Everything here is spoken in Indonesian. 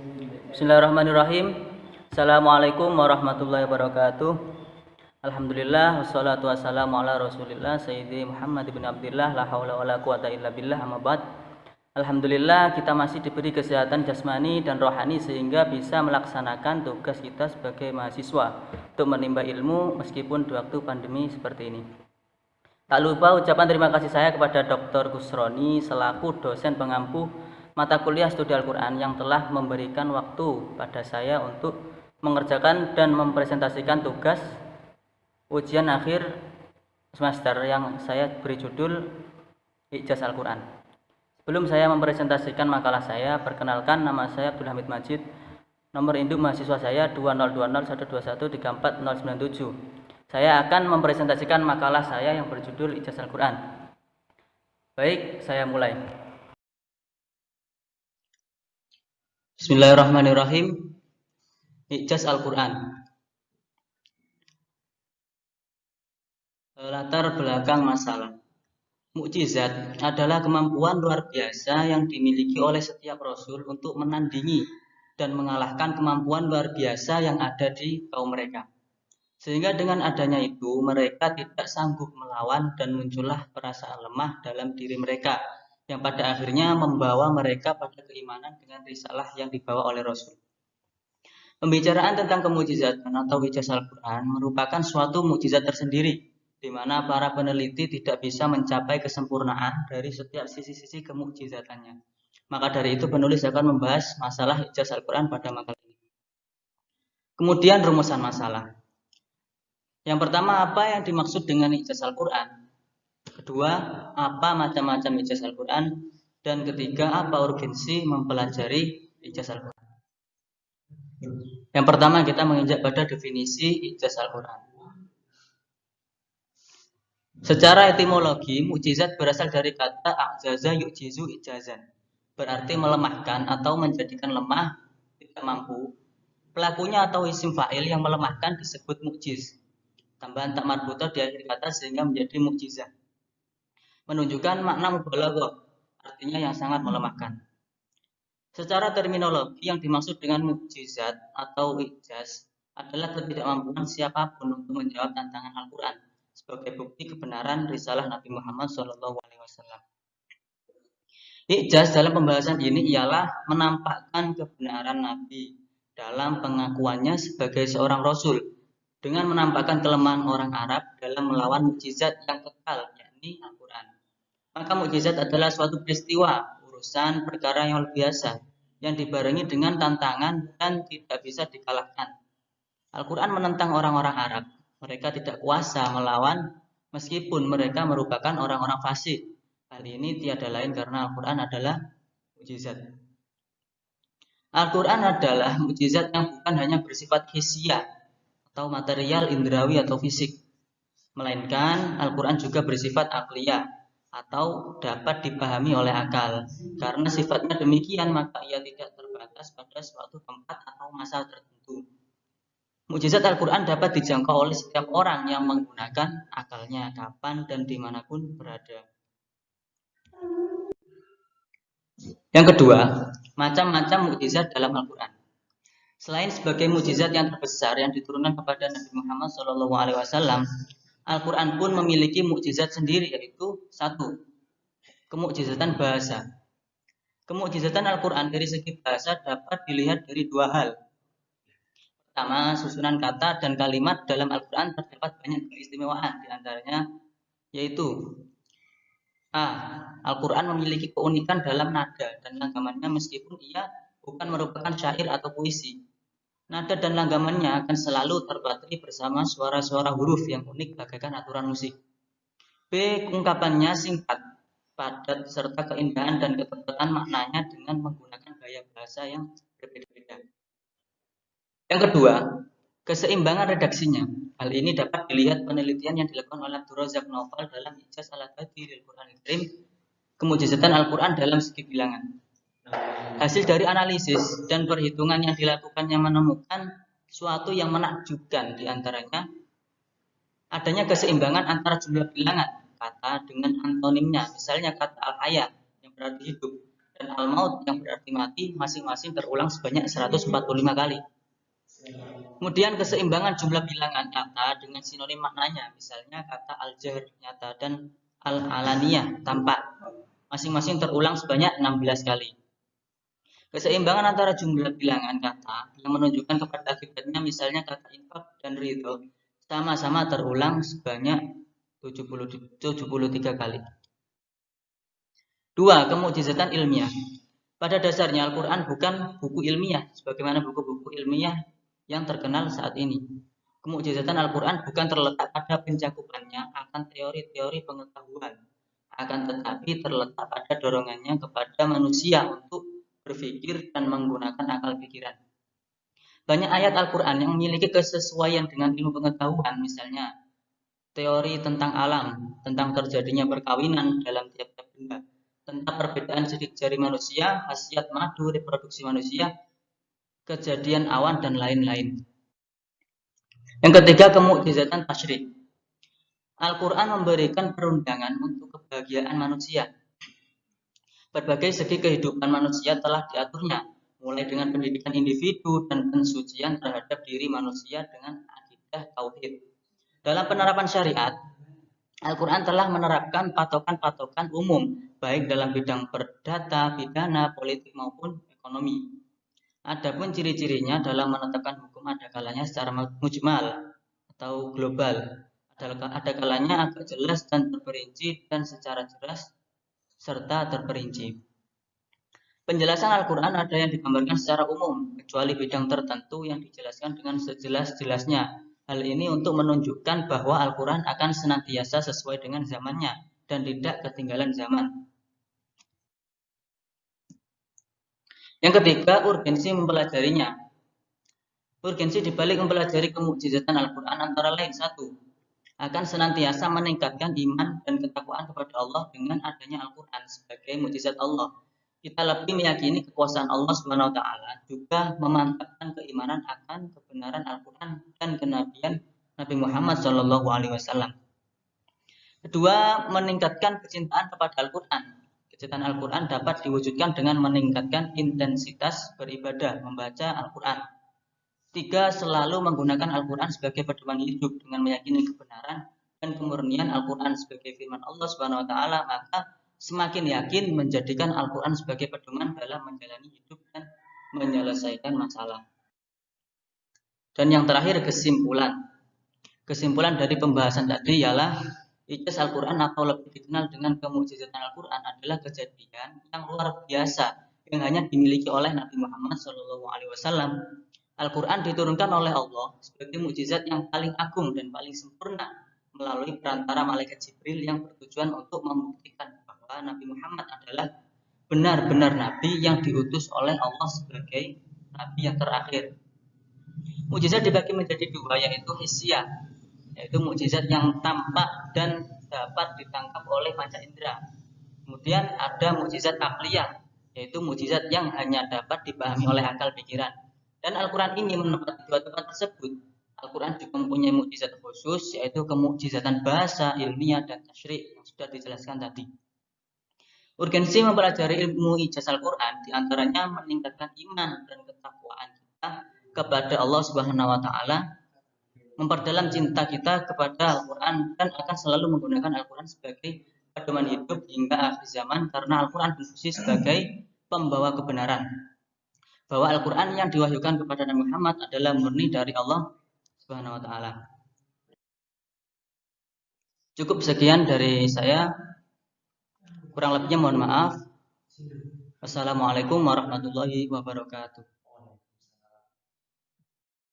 Bismillahirrahmanirrahim. Assalamualaikum warahmatullahi wabarakatuh. Alhamdulillah wassalatu wassalamu ala Rasulillah Sayyidi Muhammad bin Abdillah la haula wala quwata illa billah amma ba'd. Alhamdulillah kita masih diberi kesehatan jasmani dan rohani sehingga bisa melaksanakan tugas kita sebagai mahasiswa untuk menimba ilmu meskipun di waktu pandemi seperti ini. Tak lupa ucapan terima kasih saya kepada Dr. Kusroni selaku dosen pengampu mata kuliah studi Al-Quran yang telah memberikan waktu pada saya untuk mengerjakan dan mempresentasikan tugas ujian akhir semester yang saya beri judul Ijaz Al-Quran. Sebelum saya mempresentasikan makalah saya, perkenalkan nama saya Abdul Hamid Majid. Nomor induk mahasiswa saya 202012134097. Saya akan mempresentasikan makalah saya yang berjudul Ijaz Al-Quran. Baik, saya mulai. Bismillahirrahmanirrahim. Ijaz Al-Quran. Latar belakang masalah. Mukjizat adalah kemampuan luar biasa yang dimiliki oleh setiap rasul untuk menandingi dan mengalahkan kemampuan luar biasa yang ada di kaum mereka. Sehingga dengan adanya itu mereka tidak sanggup melawan dan muncullah perasaan lemah dalam diri mereka yang pada akhirnya membawa mereka pada keimanan dengan risalah yang dibawa oleh Rasul. Pembicaraan tentang kemukjizatan atau ijaz Al-Quran merupakan suatu mukjizat tersendiri, di mana para peneliti tidak bisa mencapai kesempurnaan dari setiap sisi-sisi kemukjizatannya. Maka dari itu penulis akan membahas masalah ijaz Al-Quran pada makalah ini. Kemudian rumusan masalah. Yang pertama, apa yang dimaksud dengan ijaz Al-Quran? Kedua, apa macam-macam ijaz Al-Quran? Dan ketiga, apa urgensi mempelajari ijaz Al-Quran? Yang pertama, kita menginjak pada definisi ijaz Al-Quran. Secara etimologi, mukjizat berasal dari kata a'jaza yu'jizu ijazan. Berarti melemahkan atau menjadikan lemah, tidak mampu. Pelakunya atau isim fa'il yang melemahkan disebut mukjiz. Tambahan tak marbutoh di akhir kata sehingga menjadi mukjizah. Menunjukkan makna mubalaghah, artinya yang sangat melemahkan. Secara terminologi yang dimaksud dengan mukjizat atau ijaz adalah ketidakmampuan siapapun untuk menjawab tantangan Al-Quran sebagai bukti kebenaran risalah Nabi Muhammad SAW. Ijaz dalam pembahasan ini ialah menampakkan kebenaran Nabi dalam pengakuannya sebagai seorang Rasul dengan menampakkan kelemahan orang Arab dalam melawan mukjizat yang kekal, yakni Al-Quran. Maka mukjizat adalah suatu peristiwa, urusan, perkara yang luar biasa, yang dibarengi dengan tantangan dan tidak bisa dikalahkan. Al-Quran menentang orang-orang Arab. Mereka tidak kuasa melawan meskipun mereka merupakan orang-orang fasik. Hal ini tiada lain karena Al-Quran adalah mukjizat. Al-Quran adalah mukjizat yang bukan hanya bersifat hisiah atau material, indrawi atau fisik, melainkan Al-Quran juga bersifat akliyah atau dapat dipahami oleh akal. Karena sifatnya demikian, maka ia tidak terbatas pada suatu tempat atau masa tertentu. Mukjizat Al-Quran dapat dijangkau oleh setiap orang yang menggunakan akalnya kapan dan dimanapun berada. Yang kedua, macam-macam mukjizat dalam Al-Quran. Selain sebagai mukjizat yang terbesar yang diturunkan kepada Nabi Muhammad SAW, Al-Quran pun memiliki mukjizat sendiri, yaitu satu, kemukjizatan bahasa. Kemukjizatan Al-Quran dari segi bahasa dapat dilihat dari dua hal. Pertama, susunan kata dan kalimat dalam Al-Quran terdapat banyak keistimewaan, diantaranya yaitu A. Al-Quran memiliki keunikan dalam nada dan langgamannya meskipun ia bukan merupakan syair atau puisi. Nada dan langgamannya akan selalu terpatri bersama suara-suara huruf yang unik bagaikan aturan musik. B. Ungkapannya singkat, padat, serta keindahan dan ketepatan maknanya dengan menggunakan gaya bahasa yang berbeda-beda. Yang kedua, keseimbangan redaksinya. Hal ini dapat dilihat penelitian yang dilakukan oleh Abdul Razak Novel dalam Ijaz Al-Abadi Al-Quran Al-Karim, kemukjizatan Al-Quran dalam segi bilangan. Hasil dari analisis dan perhitungan yang dilakukannya menemukan suatu yang menakjubkan, diantaranya adanya keseimbangan antara jumlah bilangan kata dengan antonimnya. Misalnya kata al-haya yang berarti hidup dan al-maut yang berarti mati masing-masing terulang sebanyak 145 kali. Kemudian keseimbangan jumlah bilangan kata dengan sinonim maknanya, misalnya kata al-jahr nyata dan al-alaniyah tampak, masing-masing terulang sebanyak 16 kali. Keseimbangan antara jumlah bilangan kata yang menunjukkan kepada akibatnya, misalnya kata infak dan ridho, sama-sama terulang sebanyak 73 kali. 2. Kemukjizatan ilmiah. Pada dasarnya Al-Quran bukan buku ilmiah sebagaimana buku-buku ilmiah yang terkenal saat ini. Kemukjizatan Al-Quran bukan terletak pada pencakupannya akan teori-teori pengetahuan, akan tetapi terletak pada dorongannya kepada manusia untuk berpikir dan menggunakan akal pikiran. Banyak ayat Al-Quran yang memiliki kesesuaian dengan ilmu pengetahuan, misalnya teori tentang alam, tentang terjadinya perkawinan dalam tiap-tiap benda, tentang perbedaan sidik jari manusia, khasiat madu, reproduksi manusia, kejadian awan, dan lain-lain. Yang ketiga, kemukjizatan tasyrik. Al-Quran memberikan perundangan untuk kebahagiaan manusia. Berbagai segi kehidupan manusia telah diaturnya, mulai dengan pendidikan individu dan pensucian terhadap diri manusia dengan akidah tauhid. Dalam penerapan syariat, Al-Quran telah menerapkan patokan-patokan umum, baik dalam bidang perdata, pidana, politik maupun ekonomi. Adapun ciri-cirinya dalam menetapkan hukum ada kalanya secara mujmal atau global, ada kalanya agak jelas dan terperinci dan secara jelas serta terperinci. Penjelasan Al-Quran ada yang digambarkan secara umum, kecuali bidang tertentu yang dijelaskan dengan sejelas-jelasnya. Hal ini untuk menunjukkan bahwa Al-Quran akan senantiasa sesuai dengan zamannya dan tidak ketinggalan zaman. Yang ketiga, urgensi mempelajarinya. Urgensi dibalik mempelajari kemukjizatan Al-Quran antara lain: 1. Akan senantiasa meningkatkan iman dan ketakwaan kepada Allah dengan adanya Al-Quran sebagai mukjizat Allah. Kita lebih meyakini kekuasaan Allah Subhanahu wa taala, juga memantapkan keimanan akan kebenaran Al-Quran dan kenabian Nabi Muhammad Shallallahu alaihi wasallam. Kedua, meningkatkan kecintaan kepada Al-Quran. Kecintaan Al-Quran dapat diwujudkan dengan meningkatkan intensitas beribadah membaca Al-Quran. 3. Selalu menggunakan Al-Quran sebagai pedoman hidup dengan meyakini kebenaran dan kemurnian Al-Quran sebagai firman Allah Subhanahu wa taala, maka semakin yakin menjadikan Al-Quran sebagai pedoman dalam menjalani hidup dan menyelesaikan masalah. Dan yang terakhir, kesimpulan. Kesimpulan dari pembahasan tadi ialah ijaz Al-Quran atau lebih dikenal dengan kemukjizatan Al-Quran adalah kejadian yang luar biasa yang hanya dimiliki oleh Nabi Muhammad SAW. Al-Quran diturunkan oleh Allah sebagai mukjizat yang paling agung dan paling sempurna melalui perantara malaikat Jibril yang bertujuan untuk membuktikan bahwa Nabi Muhammad adalah benar-benar Nabi yang diutus oleh Allah sebagai Nabi yang terakhir. Mukjizat dibagi menjadi dua, yaitu hissiyah, yaitu mukjizat yang tampak dan dapat ditangkap oleh panca indera. Kemudian ada mukjizat aqliyah, yaitu mukjizat yang hanya dapat dipahami oleh akal pikiran. Dan Al-Quran ini menempati dua tempat tersebut. Al-Quran juga mempunyai mukjizat khusus, yaitu kemukjizatan bahasa, ilmiah, dan tasyrik yang sudah dijelaskan tadi. Urgensi mempelajari ilmu ijaz Al-Quran diantaranya meningkatkan iman dan ketakwaan kita kepada Allah Subhanahu wa taala, memperdalam cinta kita kepada Al-Quran, dan akan selalu menggunakan Al-Quran sebagai pedoman hidup hingga akhir zaman, karena Al-Quran berfungsi sebagai pembawa kebenaran. Bahwa Al-Quran yang diwahyukan kepada Nabi Muhammad adalah murni dari Allah Subhanahu wa taala. Cukup sekian dari saya. Kurang lebihnya mohon maaf. Wassalamualaikum warahmatullahi wabarakatuh.